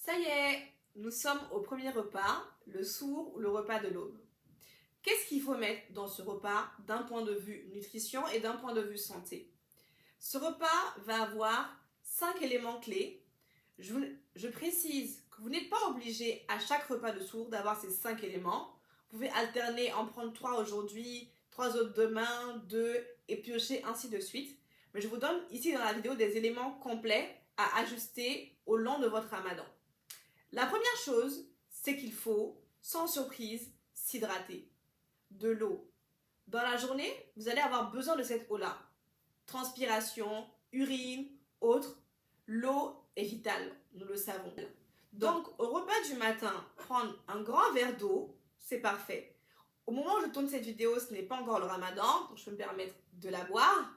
Ça y est, nous sommes au premier repas, le sourd ou le repas de l'aube. Qu'est-ce qu'il faut mettre dans ce repas d'un point de vue nutrition et d'un point de vue santé? Ce repas va avoir 5 éléments clés. Je précise que vous n'êtes pas obligé à chaque repas de sourd d'avoir ces 5 éléments. Vous pouvez alterner, en prendre 3 aujourd'hui, 3 autres demain, 2 et piocher ainsi de suite. Mais je vous donne ici dans la vidéo des éléments complets à ajuster au long de votre ramadan. La première chose, c'est qu'il faut, sans surprise, s'hydrater. De l'eau. Dans la journée, vous allez avoir besoin de cette eau-là. Transpiration, urine, autres. L'eau est vitale, nous le savons. Donc, au repas du matin, prendre un grand verre d'eau, c'est parfait. Au moment où je tourne cette vidéo, ce n'est pas encore le ramadan, donc je peux me permettre de la boire.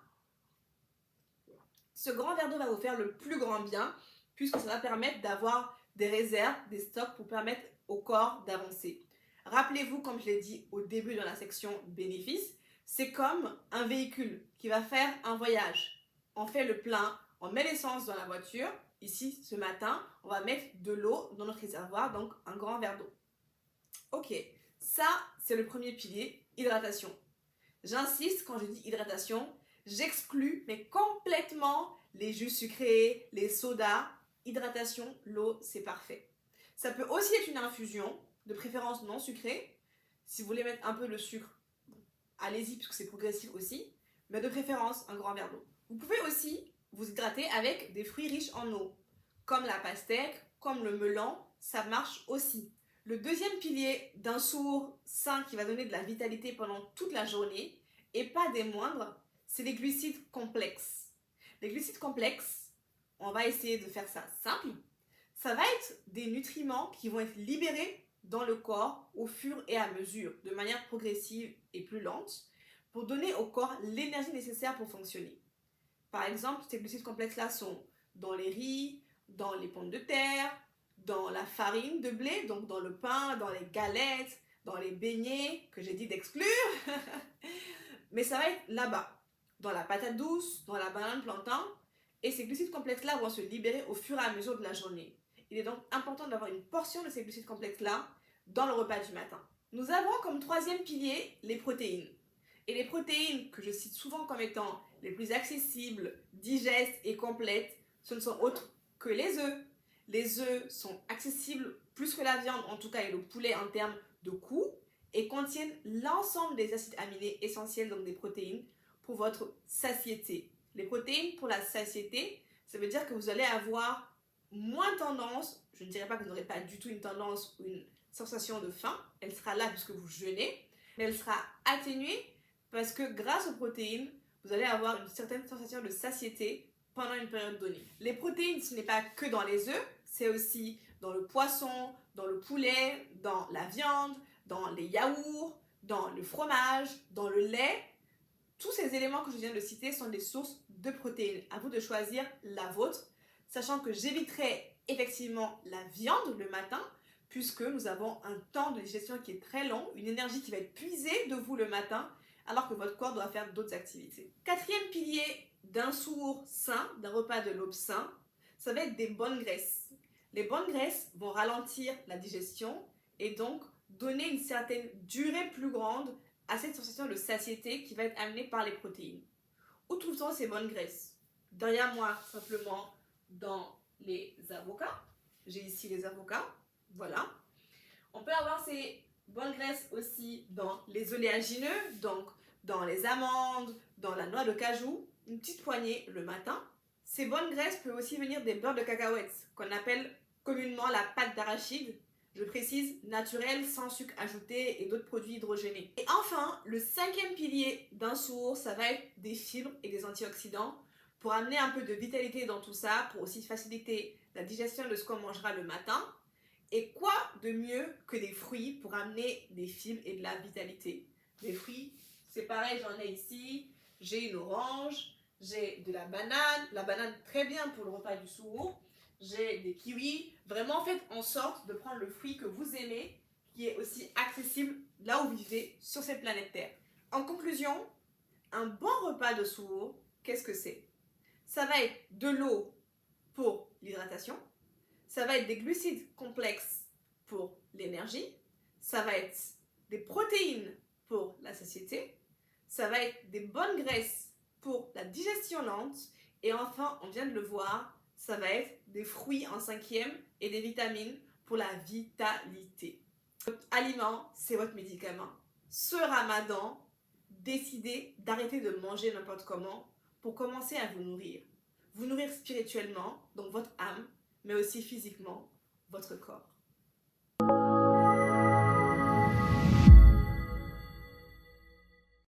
Ce grand verre d'eau va vous faire le plus grand bien, puisque ça va permettre d'avoir des réserves, des stocks pour permettre au corps d'avancer. Rappelez-vous, comme je l'ai dit au début dans la section bénéfices, c'est comme un véhicule qui va faire un voyage. On fait le plein, on met l'essence dans la voiture. Ici, ce matin, on va mettre de l'eau dans notre réservoir, donc un grand verre d'eau. Ok, ça, c'est le premier pilier, hydratation. J'insiste, quand je dis hydratation, j'exclus, mais complètement, les jus sucrés, les sodas. Hydratation, l'eau, c'est parfait. Ça peut aussi être une infusion, de préférence non sucrée. Si vous voulez mettre un peu de sucre, allez-y, puisque c'est progressif aussi. Mais de préférence, un grand verre d'eau. Vous pouvez aussi vous hydrater avec des fruits riches en eau, comme la pastèque, comme le melon, ça marche aussi. Le deuxième pilier d'un sourd sain qui va donner de la vitalité pendant toute la journée, et pas des moindres, c'est les glucides complexes. Les glucides complexes, on va essayer de faire ça simple. Ça va être des nutriments qui vont être libérés dans le corps au fur et à mesure, de manière progressive et plus lente, pour donner au corps l'énergie nécessaire pour fonctionner. Par exemple, ces glucides complexes-là sont dans les riz, dans les pommes de terre, dans la farine de blé, donc dans le pain, dans les galettes, dans les beignets, que j'ai dit d'exclure. Mais ça va être là-bas, dans la patate douce, dans la banane plantain. Et ces glucides complexes-là vont se libérer au fur et à mesure de la journée. Il est donc important d'avoir une portion de ces glucides complexes-là dans le repas du matin. Nous avons comme troisième pilier les protéines. Et les protéines que je cite souvent comme étant les plus accessibles, digestes et complètes, ce ne sont autres que les œufs. Les œufs sont accessibles plus que la viande, en tout cas, et le poulet en termes de coût, et contiennent l'ensemble des acides aminés essentiels, donc des protéines, pour votre satiété. Les protéines pour la satiété, ça veut dire que vous allez avoir moins tendance, je ne dirais pas que vous n'aurez pas du tout une tendance ou une sensation de faim, elle sera là puisque vous jeûnez, mais elle sera atténuée parce que grâce aux protéines, vous allez avoir une certaine sensation de satiété pendant une période donnée. Les protéines, ce n'est pas que dans les œufs, c'est aussi dans le poisson, dans le poulet, dans la viande, dans les yaourts, dans le fromage, dans le lait. Tous ces éléments que je viens de citer sont des sources de protéines. À vous de choisir la vôtre, sachant que j'éviterai effectivement la viande le matin, puisque nous avons un temps de digestion qui est très long, une énergie qui va être puisée de vous le matin, alors que votre corps doit faire d'autres activités. Quatrième pilier d'un sourd sain, d'un repas de l'aube sain, ça va être des bonnes graisses. Les bonnes graisses vont ralentir la digestion et donc donner une certaine durée plus grande à cette sensation de satiété qui va être amenée par les protéines. Où trouve-t-on ces bonnes graisses? Derrière moi, simplement, dans les avocats. J'ai ici les avocats, voilà. On peut avoir ces bonnes graisses aussi dans les oléagineux, donc dans les amandes, dans la noix de cajou, une petite poignée le matin. Ces bonnes graisses peuvent aussi venir des beurres de cacahuètes, qu'on appelle communément la pâte d'arachide. Je précise, naturel, sans sucre ajouté et d'autres produits hydrogénés. Et enfin, le cinquième pilier d'un sourd, ça va être des fibres et des antioxydants pour amener un peu de vitalité dans tout ça, pour aussi faciliter la digestion de ce qu'on mangera le matin. Et quoi de mieux que des fruits pour amener des fibres et de la vitalité? Des fruits, c'est pareil, j'en ai ici. J'ai une orange, j'ai de la banane très bien pour le repas du sourd. J'ai des kiwis. Vraiment, faites en sorte de prendre le fruit que vous aimez, qui est aussi accessible là où vous vivez sur cette planète Terre. En conclusion, un bon repas de sourd, qu'est-ce que c'est? Ça va être de l'eau pour l'hydratation. Ça va être des glucides complexes pour l'énergie. Ça va être des protéines pour la satiété. Ça va être des bonnes graisses pour la digestion lente. Et enfin, on vient de le voir, ça va être des fruits en 5e et des vitamines pour la vitalité. Votre aliment, c'est votre médicament. Ce ramadan, décidez d'arrêter de manger n'importe comment pour commencer à vous nourrir. Vous nourrir spirituellement, donc votre âme, mais aussi physiquement, votre corps.